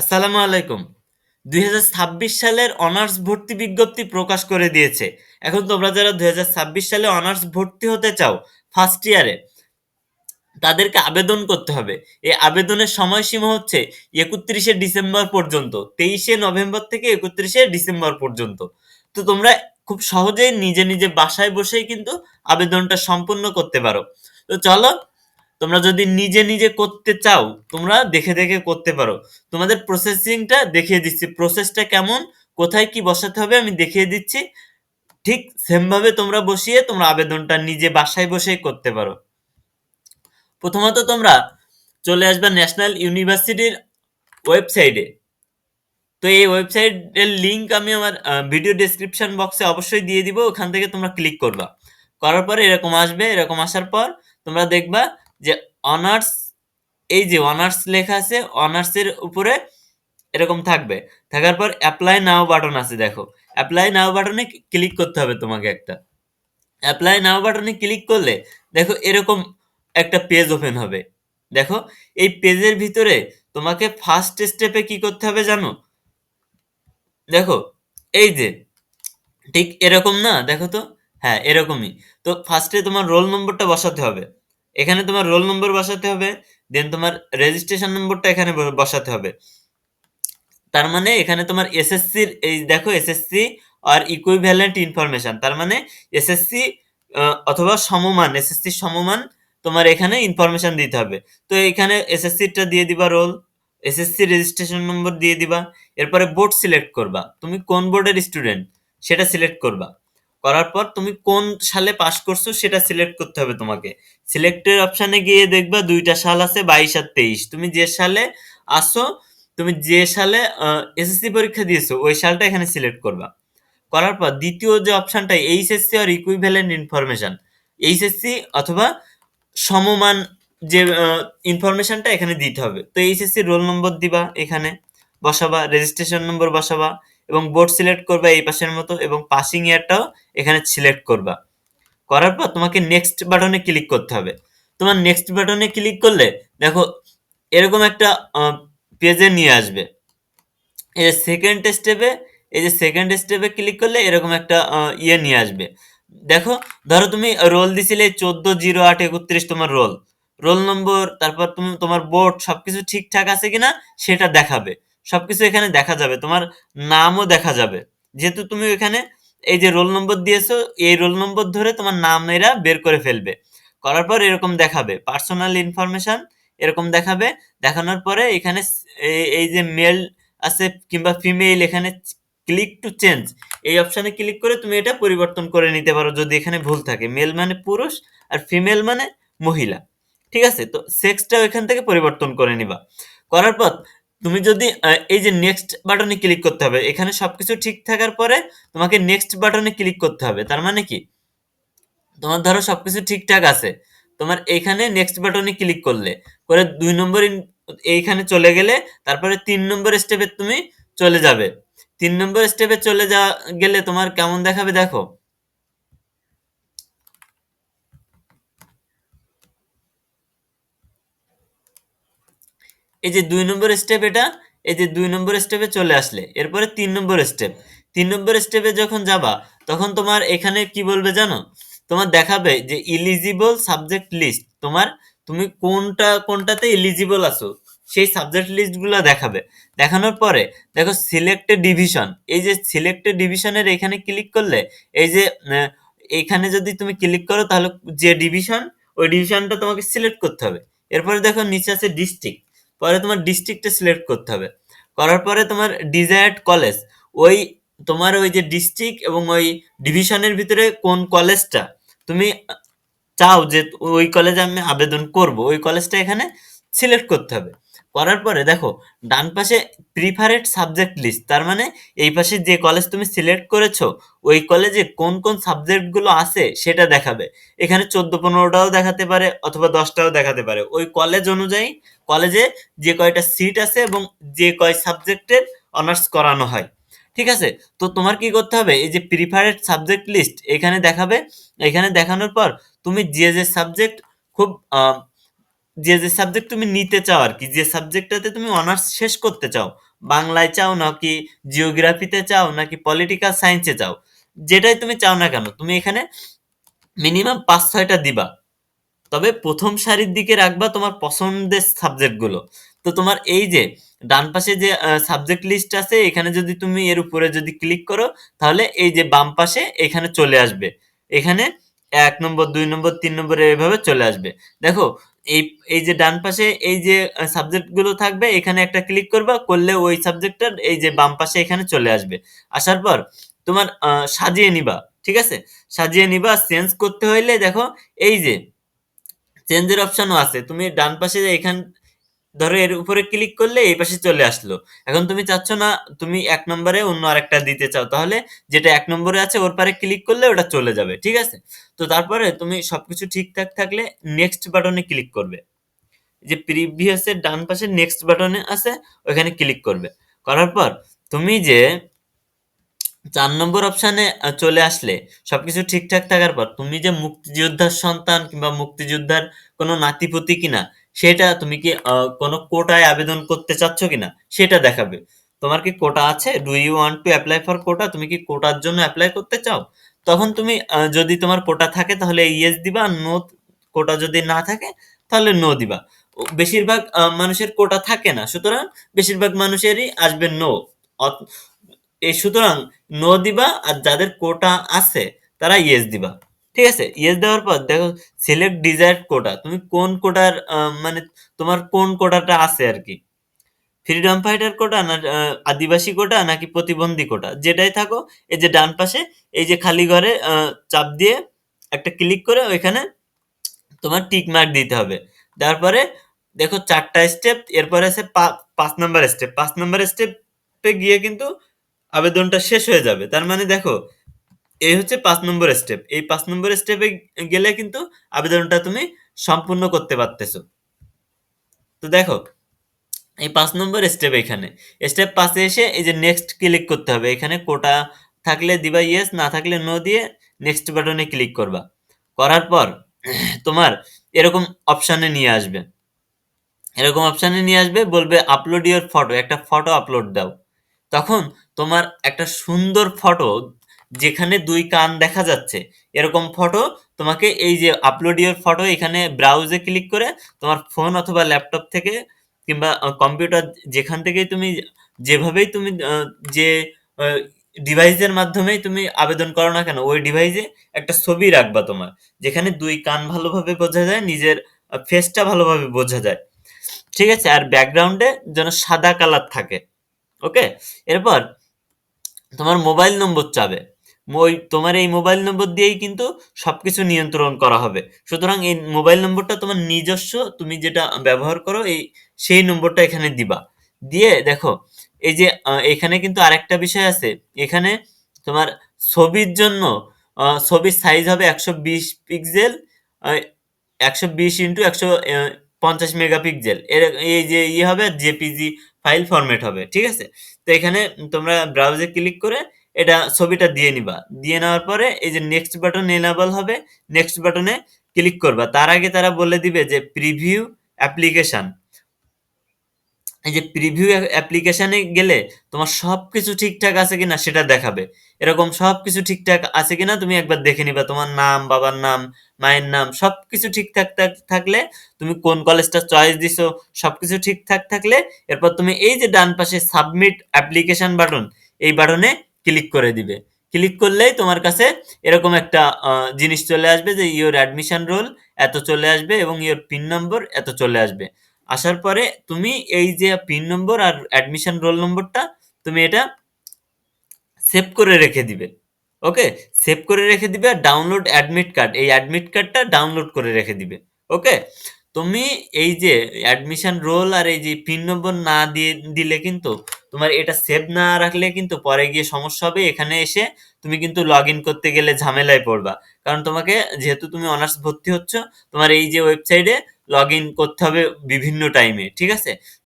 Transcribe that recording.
আসসালামু আলাইকুম। ২০২৬ সালের অনার্স ভর্তি বিজ্ঞপ্তি প্রকাশ করে দিয়েছে। এখন তোমরা যারা ২০২৬ সালে অনার্স ভর্তি হতে চাও ফার্স্ট ইয়ারে, তাদেরকে আবেদন করতে হবে। এই আবেদনের সময়সীমা হচ্ছে ৩১শে ডিসেম্বর পর্যন্ত। ২৩শে নভেম্বর থেকে ৩১শে ডিসেম্বর পর্যন্ত। তো তোমরা খুব সহজেই নিজে বাসায় বসেই কিন্তু আবেদনটা সম্পূর্ণ করতে পারো। তো চলো, তোমরা যদি নিজে করতে চাও, তোমরা দেখে করতে পারো। তোমাদের প্রসেসিংটা দেখিয়ে দিচ্ছি। প্রসেসটা কেমন, কোথায় কি বসাতে হবে আমি দেখিয়ে দিচ্ছি। ঠিক সেম ভাবে তোমরা বসিয়ে তোমরা আবেদনটা নিজে বাসায় বসেই করতে পারো। প্রথমত তোমরা চলে আসবে ন্যাশনাল ইউনিভার্সিটির ওয়েবসাইটে। তো এই ওয়েবসাইটের লিংক আমি আমার ভিডিও ডেসক্রিপশন বক্সে অবশ্যই দিয়ে দিব। ওখান থেকে তোমরা ক্লিক করবা। করার পরে এরকম আসবে। এরকম আসার পর তোমরা দেখবা যে অনার্স, এই যে অনার্স লেখা আছে, অনার্সের উপরে এরকম থাকবে। থাকার পর অ্যাপ্লাই নাও বাটন আছে, দেখো। অ্যাপ্লাই নাও বাটনে ক্লিক করতে হবে তোমাকে একটা। অ্যাপ্লাই নাও বাটনে ক্লিক করলে দেখো এরকম একটা পেজ ওপেন হবে। দেখো, এই পেজের ভিতরে তোমাকে ফার্স্ট স্টেপে কি করতে হবে জানো? দেখো, এই যে ঠিক এরকম না, দেখো তো। হ্যাঁ, এরকমই। তো ফার্স্টে তোমার রোল নম্বরটা বসাতে হবে। এখানে তোমার রোল নম্বর বসাতে হবে। দেন তোমার রেজিস্ট্রেশন নম্বরটা এখানে বসাতে হবে। তার মানে এখানে তোমার এসএসসির, এই দেখো এসএসসি আর ইকুইভ্যালেন্ট ইনফরমেশন, তার মানে এসএসসি অথবা সমমান, এসএসসি সমমান তোমার এখানে ইনফরমেশন দিতে হবে। তো এখানে এসএসসিটা দিয়ে দিবা, রোল, এসএসসি রেজিস্ট্রেশন নম্বর দিয়ে দিবা। এরপরে বোর্ড সিলেক্ট করবা, তুমি কোন বোর্ডের স্টুডেন্ট সেটা সিলেক্ট করবা। করার পর তুমি কোন সালে পাস করছো সেটা সিলেক্ট করতে হবে তোমাকে। সিলেক্টের অপশানে গিয়ে দেখবা দুইটা সাল আছে, 22 আর 23। তুমি যে সালে আসো, তুমি যে সালে এসএসসি পরীক্ষা দিয়েছো ওই সালটা এখানে সিলেক্ট করবা। করার পর দ্বিতীয় যে অপশনটা এইচএসসি আর ইকুইভ্যালেন্ট ইনফরমেশন, এইচএসসি অথবা সমমান যে ইনফরমেশনটা এখানে দিতে হবে। তো এইচএসসি রোল নম্বর দিবা, এখানে বসাবা, রেজিস্ট্রেশন নম্বর বসাবা এবং বোর্ড সিলেক্ট করবা এই পাশের মতো, এবং পাসিং ইয়ারটাও এখানে সিলেক্ট করবা। করার পর তোমাকে নেক্সট বাটনে ক্লিক করতে হবে। তোমার নেক্সট বাটনে ক্লিক করলে দেখো এরকম একটা পেজে নিয়ে আসবে। এই যে সেকেন্ড স্টেপে, এই যে সেকেন্ড স্টেপে ক্লিক করলে এরকম একটা ইয়ে নিয়ে আসবে। দেখো, ধরো তুমি রোল দিছিলে 14-08-31 তোমার রোল, রোল নম্বর, তারপর তুমি তোমার বোর্ড সবকিছু ঠিকঠাক আছে কিনা সেটা দেখাবে। সবকিছু এখানে দেখা যাবে, তোমার নামও দেখা যাবে। যেহেতু তুমি এখানে এই যে রোল নম্বর দিয়েছো, এই রোল নম্বর ধরে তোমার নাম এরা বের করে ফেলবে। করার পর এরকম দেখাবে পার্সোনাল ইনফরমেশন, এরকম দেখাবে। দেখানোর পরে এখানে এই যে মেল আছে কিংবা ফিমেল, এখানে ক্লিক টু চেঞ্জ, এই অপশানে ক্লিক করে তুমি এটা পরিবর্তন করে নিতে পারো যদি এখানে ভুল থাকে। মেল মানে পুরুষ আর ফিমেল মানে মহিলা। ঠিক আছে, তো সেক্সটাও এখান থেকে পরিবর্তন করে নিবা। করার পর তুমি যদি এই যে নেক্সট বাটনে ক্লিক করতে হবে, এখানে সবকিছু ঠিক থাকার পরে তোমাকে নেক্সট বাটনে ক্লিক করতে হবে। তার মানে কি, তোমার ধরো সবকিছু ঠিকঠাক আছে, তোমার এইখানে নেক্সট বাটনে ক্লিক করলে, করে 2 নম্বর এইখানে চলে গেলে তারপরে 3 নম্বর স্টেপে তুমি চলে যাবে। 3 নম্বর স্টেপে চলে যাওয়া গেলে তোমার কেমন দেখাবে দেখো। এই যে 2 নম্বর স্টেপ, এটা এই যে 2 নম্বর স্টেপে চলে আসলে এরপরে 3 নম্বর স্টেপ। 3 নম্বর স্টেপে যখন যাবা তখন তোমার এখানে কি বলবে জানো? তোমার দেখাবে যে এলিজিবল সাবজেক্ট লিস্ট, তোমার তুমি কোনটাতে এলিজিবল আছো সেই সাবজেক্ট লিস্টগুলো দেখাবে। দেখানোর পরে দেখো সিলেক্টেড ডিভিশন, এই যে সিলেক্টেড ডিভিশনের এখানে ক্লিক করলে এই যে এইখানে যদি তুমি ক্লিক করো তাহলে যে ডিভিশন, ওই ডিভিশনটা তোমাকে সিলেক্ট করতে হবে। এরপরে দেখো নিচে আছে ডিস্ট্রিক্ট, পরে তোমার ডিস্ট্রিক্টটা সিলেক্ট করতে হবে। করার পরে তোমার ডিজায়ার্ড কলেজ, ওই তোমার ওই যে ডিস্ট্রিক্ট এবং ওই ডিভিশনের ভিতরে কোন কলেজটা তুমি চাও যে ওই কলেজে আমি আবেদন করব, ওই কলেজটা এখানে সিলেক্ট করতে হবে। করার পরে দেখো ডান পাশে প্রিফারেড সাবজেক্ট লিস্ট, তার মানে এই পাশে যে কলেজ তুমি সিলেক্ট করেছো ওই কলেজে কোন সাবজেক্টগুলো আছে সেটা দেখাবে। এখানে 14-15টাও দেখাতে পারে অথবা 10টাও দেখাতে পারে, ওই কলেজ অনুযায়ী কলেজে যে কয়টা সিট আছে এবং যে কয় সাবজেক্টের অনার্স করানো হয়। ঠিক আছে, তো তোমার কি করতে হবে, এই যে প্রিফারেড সাবজেক্ট লিস্ট এখানে দেখাবে। এখানে দেখানোর পর তুমি যে সাবজেক্ট খুব যে সাবজেক্ট তুমি নিতে চাও আর কি, যে সাবজেক্টটাতে তুমি অনার্স শেষ করতে চাও, বাংলায় চাও নাকি জিওগ্রাফিতে চাও নাকি পলিটিক্যাল সায়েন্সে চাও, যেটাই তুমি চাও না কেন তুমি এখানে মিনিমাম ৫-৬টা দিবা। তবে প্রথম সারির দিকে রাখবা তোমার পছন্দের সাবজেক্ট গুলো। তো তোমার এই যে ডান পাশে যে সাবজেক্ট লিস্ট আছে এখানে যদি তুমি এর উপরে যদি ক্লিক করো তাহলে এই যে বাম পাশে এখানে চলে আসবে। এখানে ১ নম্বর ২ নম্বর ৩ নম্বরে এভাবে চলে আসবে। দেখো এই এই যে ডান পাশে এই যে সাবজেক্ট গুলো থাকবে এখানে একটা ক্লিক করবা, করলে ওই সাবজেক্টটার এই যে বাম পাশে এখানে চলে আসবে। আসার পর তোমার সাজিয়ে নিবা। ঠিক আছে? সাজিয়ে নিবা। চেঞ্জ করতে হইলে দেখো এই যে চেঞ্জের অপশনও আছে। তুমি ডান পাশে এখান ধরো এর উপরে ক্লিক করলে এই পাশে চলে আসলো। এখন তুমি চাচ্ছ না তুমি ১ নম্বরে অন্য আরেকটা দিতে চাও। তাহলে যেটা ১ নম্বরে আছে ওর পারে ক্লিক করলে ওটা চলে যাবে। ঠিক আছে? তো তারপরে তুমি সবকিছু ঠিকঠাক থাকলে নেক্সট বাটনে ক্লিক করবে। যে প্রিভিয়াস এর ডান পাশে নেক্সট বাটনে আছে ওখানে ক্লিক করবে। করার পর তুমি যে ৪ নম্বর অপশনে চলে আসলে সবকিছু ঠিকঠাক থাকার পর তুমি যে মুক্তিযোদ্ধার সন্তান কিংবা মুক্তিযোদ্ধার কোনো নাতি-পুতি কিনা সেটা তুমি কি কোনো কোটায় আবেদন করতে চাচ্ছ কিনা সেটা দেখাবে। তোমার কি কোটা আছে? Do you want to apply for quota? তুমি কি কোটার জন্য এপ্লাই করতে চাও? তখন তুমি যদি তোমার কোটা থাকে তাহলে ইয়েস দিবা, আর নো কোটা যদি না থাকে তাহলে নো দিবা। বেশিরভাগ মানুষের কোটা থাকে না। সুতরাং বেশিরভাগ মানুষেরই আসবে নো। অত সুতরাং নো দিবা, আর যাদের কোটা আছে তারা ইয়েস দিবা। ঠিক আছে? ইয়েস দেওয়ার পর দেখো সিলেক্ট ডিজায়ার্ড কোটা। তুমি কোন কোটার মানে তোমার কোন কোটাটা আছে আরকি। ফ্রিডম ফাইটার কোটা না আদিবাসী কোটা নাকি প্রতিবন্ধী কোটা? যেটাই থাকো এই যে ডান পাশে এই যে খালি ঘরে চাপ দিয়ে একটা ক্লিক করে ওইখানে তোমার টিক মার্ক দিতে হবে। দেওয়ার পরে দেখো ৪ টা স্টেপ, এরপরে আছে ৫ নাম্বার স্টেপ। ৫ নাম্বার স্টেপে গিয়ে কিন্তু আবেদনটা শেষ হয়ে যাবে। তার মানে দেখো এই হচ্ছে ৫ নম্বর স্টেপ। এই ৫ নম্বর স্টেপে গেলে কিন্তু আবেদনটা তুমি সম্পূর্ণ করতে পারতেছো। তো দেখো এই ৫ নম্বর স্টেপ এখানে। স্টেপ ৫ এ এসে এই যে নেক্সট ক্লিক করতে হবে। এখানে কোটা থাকলে দিবা ইয়েস, না থাকলে নো দিয়ে নেক্সট বাটনে ক্লিক করবা। করার পর তোমার এরকম অপশনে নিয়ে আসবে। এরকম অপশনে নিয়ে আসবে, বলবে আপলোড ইওর ফটো, একটা ফটো আপলোড দাও। তখন তোমার একটা সুন্দর ফটো যেখানে ২ কান দেখা যাচ্ছে এরকম ফটো তোমাকে এই যে আপলোড ইওর ফটো এখানে ব্রাউজে ক্লিক করে তোমার ফোন অথবা ল্যাপটপ থেকে কিংবা কম্পিউটার যেখান থেকেই তুমি যেভাবেই তুমি যে আ ডিভাইসের মাধ্যমেই তুমি আবেদন করো না কেন ওই ডিভাইসে একটা ছবি রাখবা তোমার। যেখানে ২ কান ভালোভাবে বোঝা যায়, নিজের ফেসটা ভালোভাবে বোঝা যায়। ঠিক আছে? আর ব্যাকগ্রাউন্ডে যেন সাদা কালার থাকে। ওকে? এরপর তোমার মোবাইল নম্বর চাবে। তোমার এই মোবাইল নম্বর দিয়েই কিন্তু সবকিছু নিয়ন্ত্রণ করা হবে। সুতরাং এই মোবাইল নম্বরটা তোমার নিজস্ব, তুমি যেটা ব্যবহার করো সেই নম্বরটা এখানে দিবা। দিয়ে দেখো এই যে এখানে কিন্তু আরেকটা বিষয় আছে। এখানে তোমার ছবির জন্য ছবির সাইজ হবে ১২০ পিক্সেল, আ ১২০x১৫০ মেগাপিক্সেল। এই যে হবে জেপিজি ফাইল ফরম্যাট হবে। ঠিক আছে? তো এখানে তোমরা ব্রাউজে ক্লিক করে এটা ছবিটা দিয়ে নিবা। দিয়ে নেওয়ার পরে এই যে নেক্সট বাটন এনেবল হবে। নেক্সট বাটনে ক্লিক করবা। তার আগে তারা বলে দিবে যে প্রিভিউ অ্যাপ্লিকেশন। এই যে প্রিভিউ অ্যাপ্লিকেশনে গেলে তোমার সবকিছু ঠিকঠাক আছে কিনা সেটা দেখাবে। এরকম সবকিছু ঠিকঠাক আছে কিনা তুমি একবার দেখে নিবা। তোমার নাম, বাবার নাম, মায়ের নাম সবকিছু ঠিকঠাক থাকলে, তুমি কোন কলেজটা চয়েস দিছো সবকিছু ঠিকঠাক থাকলে এরপর তুমি এই যে ডান পাশে সাবমিট অ্যাপ্লিকেশন বাটন, এই বাটনে ক্লিক করে দিবে। ক্লিক করলেই তোমার কাছে এরকম একটা জিনিস চলে আসবে যে ইওর অ্যাডমিশন রোল এত চলে আসবে এবং ইওর পিন নম্বর এত চলে আসবে। আসার পরে তুমি এই যে পিন নম্বর আর অ্যাডমিশন রোল নম্বরটা তুমি এটা সেভ করে রেখে দিবে। ওকে? সেভ করে রেখে দিবে, আর ডাউনলোড অ্যাডমিট কার্ড, এই অ্যাডমিট কার্ডটা ডাউনলোড করে রেখে দিবে। ওকে? তুমি এই যে অ্যাডমিশন রোল আর এই যে পিন নম্বর না দিলে কিন্তু তোমার এটা সেভ না রাখলে কিন্তু পরে গিয়ে সমস্যা হবে। এখানে এসে তুমি কিন্তু লগইন করতে গেলে ঝামেলায় পড়বা। কারণ তোমাকে যেহেতু তুমি অনার্স ভর্তি হচ্ছ, তোমার এই যে ওয়েবসাইটে লগইন করতে হবে বিভিন্ন টাইমে। ঠিক আছে?